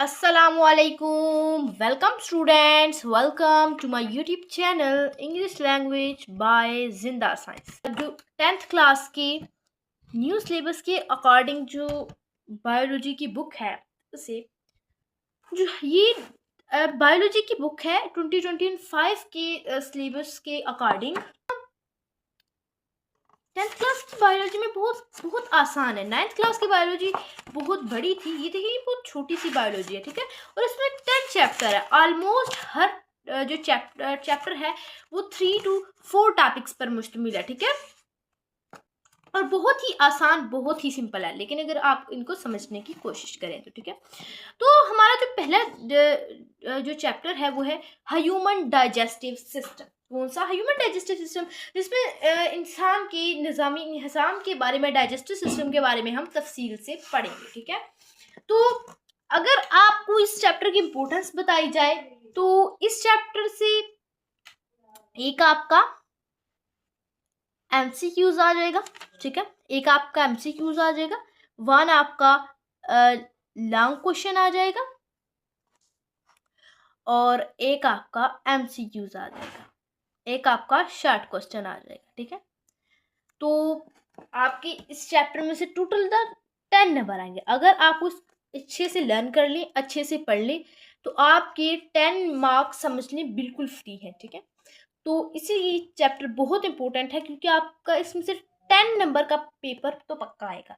Assalamualaikum. Welcome students. Welcome to my YouTube channel English Language by Zinda Science. जो 10th class के new syllabus के according जो biology की book है उसे जो ये बायोलॉजी की बुक है 2025 के सिलेबस के अकॉर्डिंग 10th क्लास की बायोलॉजी में बहुत आसान है। 9th क्लास की बायोलॉजी बहुत बड़ी थी, ये देखिए बहुत छोटी सी बायोलॉजी है, ठीक है। और इसमें 10 चैप्टर है। ऑलमोस्ट हर जो चैप्टर है वो 3 to 4 टॉपिक्स पर मुश्तमिल है, ठीक है। और बहुत ही आसान, बहुत ही सिंपल है, लेकिन अगर आप इनको समझने की कोशिश करें तो, ठीक है। तो हमारा जो पहला जो चैप्टर है वो है ह्यूमन डाइजेस्टिव सिस्टम। कौन सा? ह्यूमन डाइजेस्टिव सिस्टम, जिसमें इंसान के निज़ामी निज़ाम के बारे में, डाइजेस्टिव सिस्टम के बारे में हम तफसील से पढ़ेंगे, ठीक है। तो अगर आपको इस चैप्टर की इम्पोर्टेंस बताई जाए तो इस चैप्टर से एक आपका MCQs आ जाएगा, ठीक है। एक आपका MCQs आ जाएगा, 1 आपका लॉन्ग क्वेश्चन आ जाएगा और एक आपका MCQs आ जाएगा, एक आपका शॉर्ट क्वेश्चन आ जाएगा, ठीक है। तो आपके इस चैप्टर में से टोटल 10 नंबर आएंगे। अगर आप उस अच्छे से लर्न कर लें, अच्छे से पढ़ लें, तो आपके 10 मार्क्स समझ लें बिल्कुल फ्री है, ठीक है। तो इसीलिए ये चैप्टर बहुत इंपॉर्टेंट है, क्योंकि आपका इसमें से 10 नंबर का पेपर तो पक्का आएगा।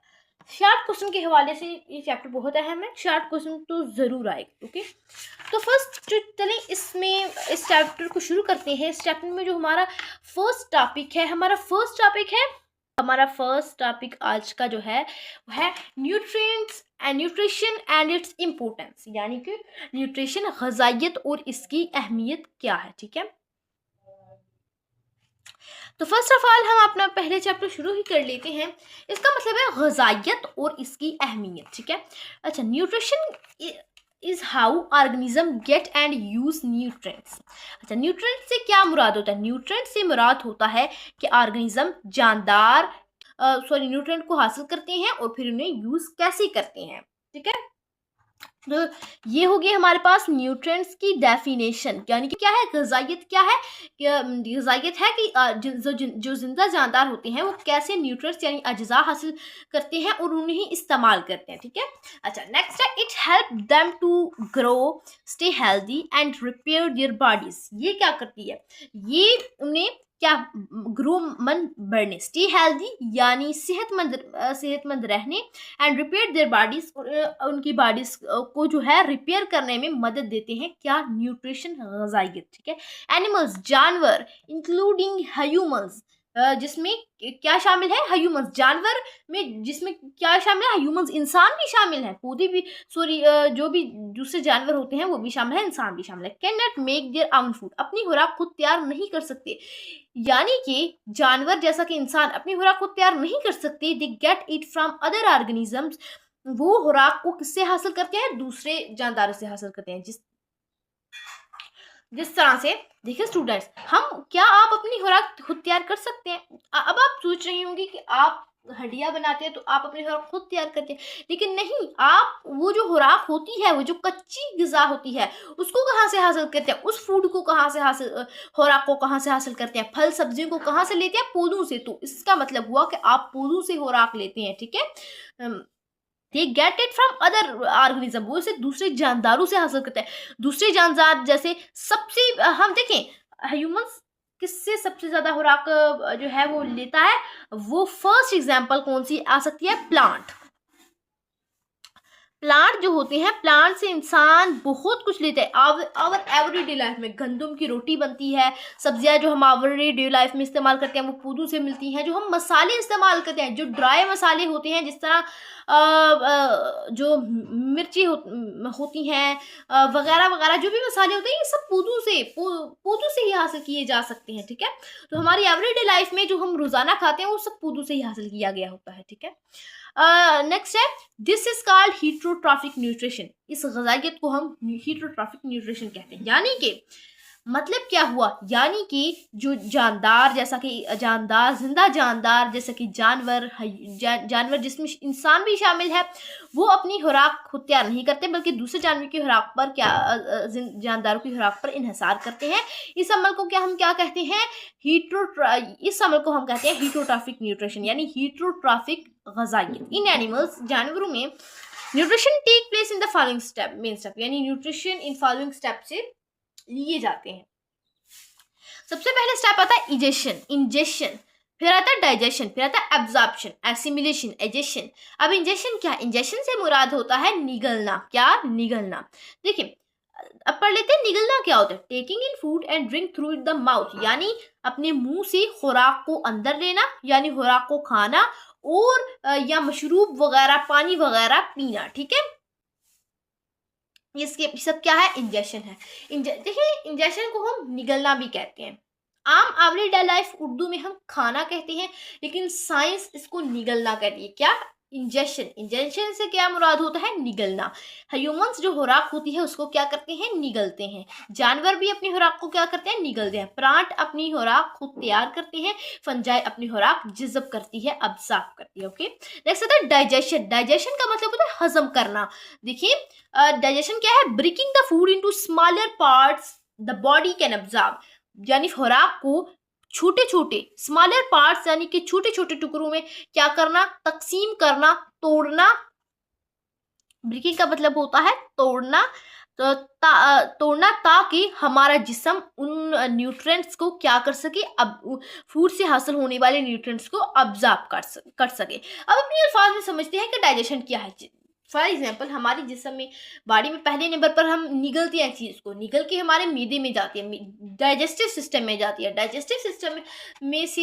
शॉर्ट क्वेश्चन के हवाले से ये चैप्टर बहुत अहम है, शॉर्ट क्वेश्चन तो ज़रूर आएगा, ओके। तो फर्स्ट जो चलें इसमें इस चैप्टर को शुरू करते हैं। इस चैप्टर में जो हमारा फर्स्ट टॉपिक आज का जो है वो है न्यूट्रिशन एंड इट्स इम्पोर्टेंस, यानी कि न्यूट्रिशन, ग़िज़ाइयत और इसकी अहमियत क्या है, ठीक है। तो फर्स्ट ऑफ ऑल हम अपना पहले चैप्टर शुरू ही कर लेते हैं। इसका मतलब है ग़िज़ाइयत और इसकी अहमियत, ठीक है। अच्छा, nutrition is how organism gate and use nutrients. अच्छा, न्यूट्रिएंट से क्या मुराद होता है? न्यूट्रिएंट से मुराद होता है कि ऑर्गेनिज्म जानदार न्यूट्रिएंट को हासिल करते हैं और फिर उन्हें यूज कैसे करते हैं, ठीक है। तो ये हो गई हमारे पास न्यूट्रिएंट्स की डेफिनेशन, यानी कि क्या है ग़िज़ाइयत। क्या है? ग़िज़ाइयत है कि जो जिंदा जानदार होते हैं वो कैसे न्यूट्रिएंट्स यानी अज्जा हासिल करते हैं और उन्हें इस्तेमाल करते हैं, ठीक है। अच्छा, नेक्स्ट है it help them to grow, stay healthy and repair their bodies. ये क्या करती है? ये उन्हें क्या ग्रो मन बढ़ने, स्टे हेल्दी यानी सेहतमंद रहने, एंड रिपेयर देयर बॉडीज, उनकी बॉडीज को जो है रिपेयर करने में मदद देते हैं। क्या? न्यूट्रिशन, ग़िज़ाइयत, ठीक है। एनिमल्स, जानवर, इंक्लूडिंग ह्यूमंस, जिसमें क्या शामिल है? ह्यूमंस, जानवर में जिसमें क्या शामिल है? ह्यूमंस, इंसान भी शामिल है, पौधे भी, जो भी दूसरे जानवर होते हैं वो भी शामिल है, इंसान भी शामिल है। Can not make their own food, अपनी खुराक खुद तैयार नहीं कर सकते, यानी कि जानवर जैसा कि इंसान अपनी खुराक खुद तैयार नहीं कर सकते। They get it from other organisms, वो खुराक को किससे हासिल करते हैं? दूसरे जानदारों से हासिल करते हैं। जिस तरह से देखिए स्टूडेंट्स, आप अपनी खुराक खुद तैयार कर सकते हैं? अब आप सोच रही होंगी कि आप हड्डियां बनाते हैं तो आप अपनी खुराक खुद तैयार करते हैं, लेकिन नहीं, आप वो जो खुराक होती है, वो जो कच्ची ग़िज़ा होती है, उसको कहाँ से हासिल करते हैं? उस फूड को कहाँ से खुराक को कहाँ से हासिल करते हैं? फल सब्जियों को कहाँ से लेते हैं? पौधों से। तो इसका मतलब हुआ कि आप पौधों से खुराक लेते हैं, ठीक है। They get it from other organism, वो इसे दूसरे जानदारों से हासिल करते हैं। दूसरे जानदार जैसे सबसे हम देखें ह्यूमंस किससे सबसे ज्यादा खुराक जो है वो लेता है, वो फर्स्ट एग्जांपल कौन सी आ सकती है? प्लांट जो होते हैं, प्लांट से इंसान बहुत कुछ लेते हैं। आवर एवरीडे लाइफ में गंदम की रोटी बनती है, सब्जियां जो हम एवरीडे लाइफ में इस्तेमाल करते हैं वो पौधों से मिलती हैं। जो हम मसाले इस्तेमाल करते हैं, जो ड्राई मसाले होते हैं, जिस तरह जो मिर्ची होती हैं वगैरह वगैरह, जो भी मसाले होते हैं, ये सब पौधों से ही हासिल किए जा सकते हैं, ठीक है। तो हमारी एवरीडे लाइफ में जो हम रोजाना खाते हैं वो सब पौधों से ही हासिल किया गया होता है, ठीक है। नेक्स्ट है this is called heterotrophic nutrition. इस ग़िज़ाइयत को हम हीटरोट्रॉफिक न्यूट्रिशन कहते हैं, यानी कि मतलब क्या हुआ, यानी कि जो जानदार, जैसा कि जानदार, जिंदा जानदार जैसा कि जानवर, जानवर जिसमें इंसान भी शामिल है, वो अपनी खुराक खुद तैयार नहीं करते बल्कि दूसरे जानवर की खुराक पर जानदारों की खुराक पर इन्हिसार करते हैं। इस अमल को हम क्या कहते हैं, इस अमल को हम कहते हैं हीटरोट्रॉफिक न्यूट्रिशन, यानी हीटरोट्रॉफिक ग़िज़ाइयत। इन एनिमल्स, जानवरों में nutrition take place in the following step, main step, यानी न्यूट्रिशन इन फॉलोइंग स्टेप से लिए जाते हैं। सबसे पहले स्टेप आता है इंजेशन, फिर आता है डाइजेशन, फिर आता है एब्जॉर्प्शन, एसिमिलेशन, एजेशन। अब इंजेशन क्या है, इंजेशन से मुराद होता है निगलना। क्या, निगलना। देखिए अब पढ़ लेते हैं निगलना क्या होता है। Taking in food and drink through the mouth, यानी अपने मुंह से खुराक को अंदर लेना, यानी खुराक को खाना, और या मशरूब वगैरह, पानी वगैरह पीना। ठीक है, इसके सब क्या है, इंजेक्शन है। देखिए इंजेक्शन को हम निगलना भी कहते हैं। आम एवरीडे लाइफ उर्दू में हम खाना कहते हैं, लेकिन साइंस इसको निगलना कहती है। क्या, इंजेक्शन से क्या मुराद होता है, निगलना। ह्यूमंस जो खुराक होती है उसको क्या करते हैं, निगलते हैं। जानवर भी अपनी खुराक को क्या करते हैं, निगलते हैं। प्लांट अपनी खुराक खुद तैयार करते हैं। फंजाई अपनी खुराक जिज़्ब करती है, अब्ज़ॉर्ब करती है। ओके, नेक्स्ट आता है डाइजेशन। डाइजेशन का मतलब होता है हजम करना। देखिए डाइजेशन क्या है, breaking the food into smaller parts the body can absorb, यानी खुराक को छोटे छोटे स्मॉलर पार्ट्स, यानी कि छोटे छोटे टुकड़ों में क्या करना, तकसीम करना, तोड़ना। ब्रेकिंग का मतलब होता है तोड़ना, तो तोड़ना, ताकि हमारा जिस्म उन न्यूट्रिएंट्स को क्या कर सके, अब फूड से हासिल होने वाले न्यूट्रिएंट्स को अब्जॉर्ब कर सके। अब अपने अल्फाज में समझते हैं कि डाइजेशन क्या है। फॉर एग्जाम्पल हमारी जिस्म में, बॉडी में पहले नंबर पर हम निगलते हैं चीज़ को, निगल के हमारे मैदे में जाती है, डाइजेस्टिव सिस्टम में जाती है। डाइजेस्टिव सिस्टम में से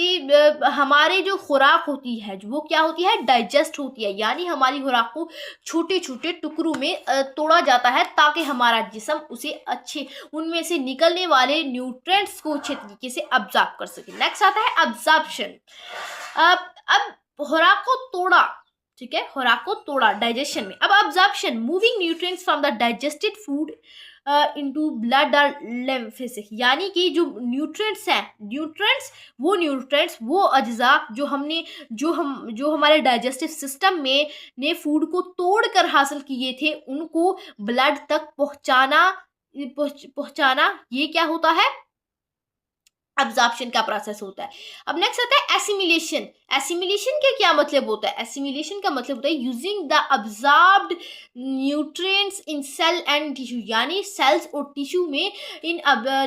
हमारे जो खुराक होती है वो क्या होती है, डाइजेस्ट होती है, यानी हमारी खुराक को छोटे छोटे टुकड़ों में तोड़ा जाता है, ताकि हमारा जिस्म उसे अच्छे, उनमें से निकलने वाले न्यूट्रिएंट्स को अच्छे तरीके से अब्जॉर्ब कर सके। नेक्स्ट आता है अब्जॉर्प्शन। अब खुराक को तोड़ा, ठीक है, खुराक को तोड़ा डाइजेशन में। अब absorption, moving nutrients from the digested food into blood और लिम्फेसिस, यानी कि जो न्यूट्रिएंट्स हैं, वो अज्जा जो हमारे डाइजेस्टिव सिस्टम में ने फूड को तोड़कर हासिल किए थे, उनको ब्लड तक पहुंचाना, ये क्या होता है, अब्जॉर्प्शन का प्रोसेस होता है। अब नेक्स्ट आता है एसिमिलेशन। एसिमिलेशन का क्या मतलब होता है, एसिमिलेशन का मतलब होता है using the absorbed nutrients in cell and tissue, यानी सेल्स और टिश्यू में इन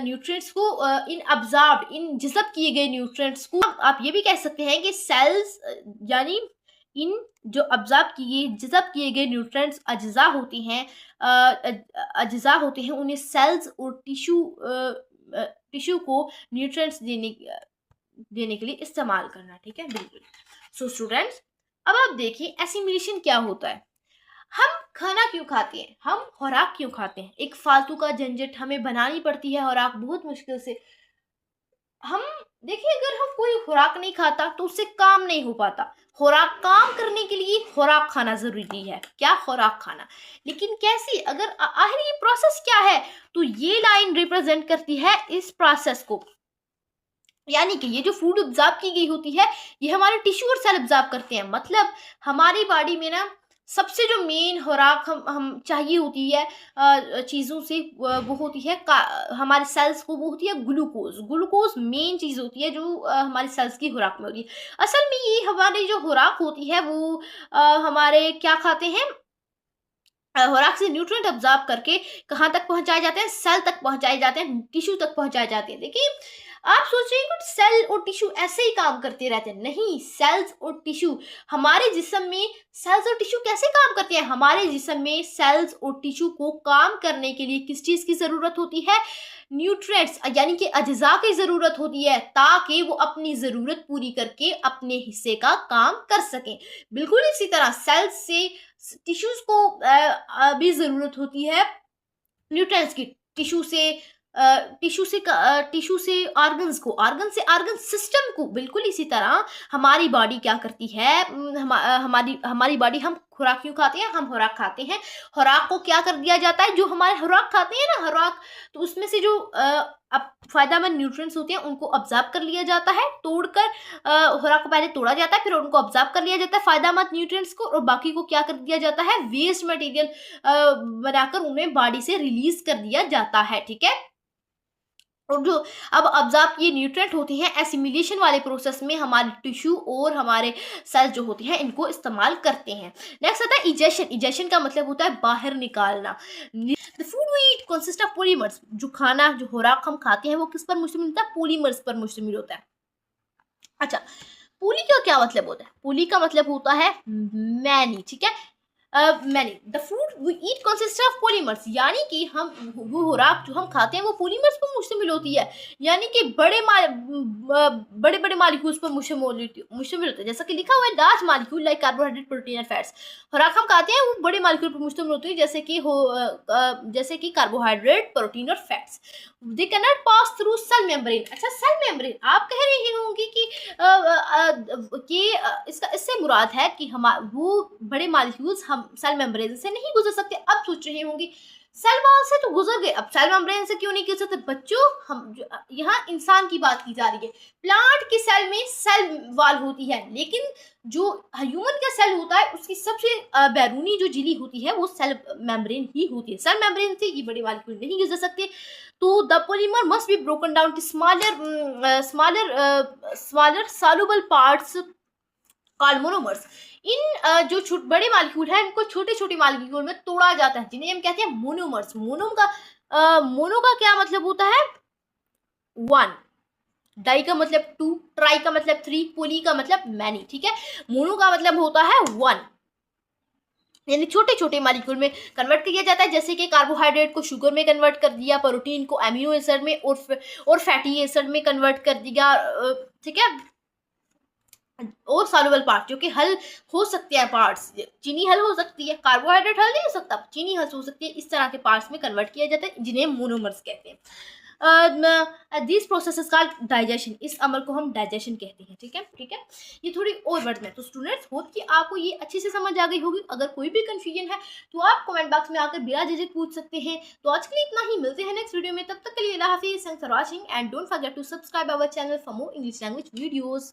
न्यूट्रिएंट्स को इन जिज़्ब किए गए न्यूट्रिएंट्स को, आप ये भी कह सकते हैं कि सेल्स, यानी इन जो जिज़्ब किए गए न्यूट्रिएंट्स अज्जा होते हैं, उन्हें सेल्स और टिश्यू को न्यूट्रिएंट्स देने के लिए इस्तेमाल करना। ठीक है, बिल्कुल। सो स्टूडेंट्स, अब आप देखिए एसिमिलेशन क्या होता है। हम खाना क्यों खाते हैं, हम खुराक क्यों खाते हैं, एक फालतू का झंझट हमें बनानी पड़ती है खुराक बहुत मुश्किल से। हम देखिए अगर हम कोई खुराक नहीं खाता तो उससे काम नहीं हो पाता। खुराक काम करने के लिए खुराक खाना जरूरी है। क्या, खुराक खाना, लेकिन कैसी, अगर आखिर ये प्रोसेस क्या है, तो ये लाइन रिप्रेजेंट करती है इस प्रोसेस को, यानी कि ये जो फूड अब्जॉर्ब की गई होती है, ये हमारे टिश्यू और सेल अब्जॉर्ब करते हैं। मतलब हमारी बॉडी में ना सबसे जो मेन खुराक हम चाहिए होती है चीज़ों से, वो होती है हमारे सेल्स को, वो होती है ग्लूकोज मेन चीज़ होती है जो हमारे सेल्स की खुराक में होती है। असल में ये हमारी जो खुराक होती है वो हमारे क्या खाते हैं, खुराक से न्यूट्रिएंट अब्जॉर्ब करके कहाँ तक पहुँचाए जाते हैं, सेल तक पहुँचाए जाते हैं, टिश्यू तक पहुँचाए जाते हैं। देखिए आप सोच रहे हैं कि सेल और टिश्यू ऐसे ही काम करते रहते हैं, नहीं। सेल्स और टिश्यू, हमारे जिस्म में सेल्स और टिश्यू कैसे काम करते हैं, हमारे जिस्म में सेल्स और टिश्यू को काम करने के लिए किस चीज़ की ज़रूरत होती है, न्यूट्रिएंट्स, यानी कि अज्जा की ज़रूरत होती है, ताकि वो अपनी ज़रूरत पूरी करके अपने हिस्से का काम कर सकें। बिल्कुल इसी तरह सेल्स से टिश्यूज़ को भी ज़रूरत होती है न्यूट्रिएंट्स की, टिश्यू से ऑर्गन्स को, ऑर्गन से ऑर्गन सिस्टम को। बिल्कुल इसी तरह हमारी बॉडी क्या करती है, हमारी बॉडी हम खुराक क्यों खाते हैं? हम खुराक खाते हैं, खुराक को क्या कर दिया जाता है, जो हमारे खुराक खाते हैं ना खुराक, तो उसमें से जो अब फायदेमंद न्यूट्रिएंट्स होते हैं उनको ऑब्जर्व कर लिया जाता है, तोड़कर खुराक को पहले तोड़ा जाता है, फिर उनको ऑब्जर्व कर लिया जाता है फायदेमंद न्यूट्रिएंट्स को, और बाकी को क्या कर दिया जाता है, वेस्ट मटेरियल बनाकर उन्हें बॉडी से रिलीज कर दिया जाता है। ठीक है, और जो अब अब्जॉर्ब ये न्यूट्रिएंट होते हैं एसिमिलेशन वाले प्रोसेस में हमारे टिश्यू और हमारे सेल जो होते हैं इनको इस्तेमाल करते हैं। नेक्स्ट आता है इजेशन। इजेशन का मतलब होता है बाहर निकालना। The food we eat consist of polymers. जो खाना, जो खुराक हम खाते हैं वो किस पर मुश्तमिल होता है? पॉलीमर्स पर मुश्तमिल होता है। अच्छा, पोली का क्या मतलब होता है? पोली का मतलब होता है मैनी। ठीक है, many the food we eat consist of polymers, यानी कि हम वो खुराक जो हम खाते हैं वो पॉलीमर्स पर मुश्तमिल होती है, यानी कि बड़े बड़े मालिक्यूल्स पर मुश्तमिल होते हैं। जैसा कि लिखा हुआ है large molecule like carbohydrate, protein and fats. खुराक हम खाते हैं वो बड़े मालिक्यूल पर मुश्तमिल होती है, जैसे कि कार्बोहाइड्रेट, प्रोटीन और fats. They can not pass through cell membrane. अच्छा, सेल मेम्ब्रेन आप कह रही होंगी कि इसका इससे मुराद है कि हम वो बड़े मालिक्यूल्स हम सेल मेम्ब्रेन से नहीं गुजर सकते। अब सोच रही होंगी सेल वॉल से तो गुजर गए, अब सेल मेम्ब्रेन से क्यों नहीं गुजर सकते? बच्चों, हम यहाँ इंसान की बात की जा रही है। प्लांट की सेल में सेल वॉल होती है, लेकिन जो ह्यूमन का सेल होता है उसकी सबसे बैरूनी जो झिल्ली होती है वो सेल मेम्ब्रेन ही होती है। सेल मेम्ब्रेन से ये बड़े मालिक्यूल नहीं गुजर सकते। तो the polymer must be broken down to smaller soluble parts called monomers. इन जो बड़े मालिक्यूल है इनको छोटे छोटे मालिक्यूल में तोड़ा जाता है, जिन्हें हम कहते हैं मोनोमर्स। मोनो का क्या मतलब होता है? वन। डाई का मतलब टू, ट्राई का मतलब थ्री, पोली का मतलब मैनी। ठीक है, मोनो का मतलब होता है वन, यानी छोटे छोटे मालिक्यूल में कन्वर्ट किया जाता है। जैसे कि कार्बोहाइड्रेट को शुगर में कन्वर्ट कर दिया, प्रोटीन को एमिनो एसिड में और फैटी एसिड में कन्वर्ट कर दिया। ठीक है, और सॉल्युबल पार्ट जो कि हल हो सकते हैं पार्ट्स, चीनी हल हो सकती है, कार्बोहाइड्रेट हल नहीं हो सकता, चीनी हल हो सकती है, इस तरह के पार्ट्स में कन्वर्ट किया जाता है जिन्हें मोनोमर्स कहते हैं। This process called digestion. इस अमल को हम डाइजेशन कहते हैं। ठीक है, ठीक है, ये थोड़ी और वर्ड में। तो स्टूडेंट्स, होप कि आपको ये अच्छे से समझ आ गई होगी। अगर कोई भी कंफ्यूजन है तो आप कमेंट बॉक्स में आकर बिना झिझक पूछ सकते हैं। तो आज के लिए इतना ही, मिलते हैं नेक्स्ट वीडियो में। तब तक के लिए अल्लाह हाफिज़, thanks for watching and don't forget to subscribe our channel for more English language videos.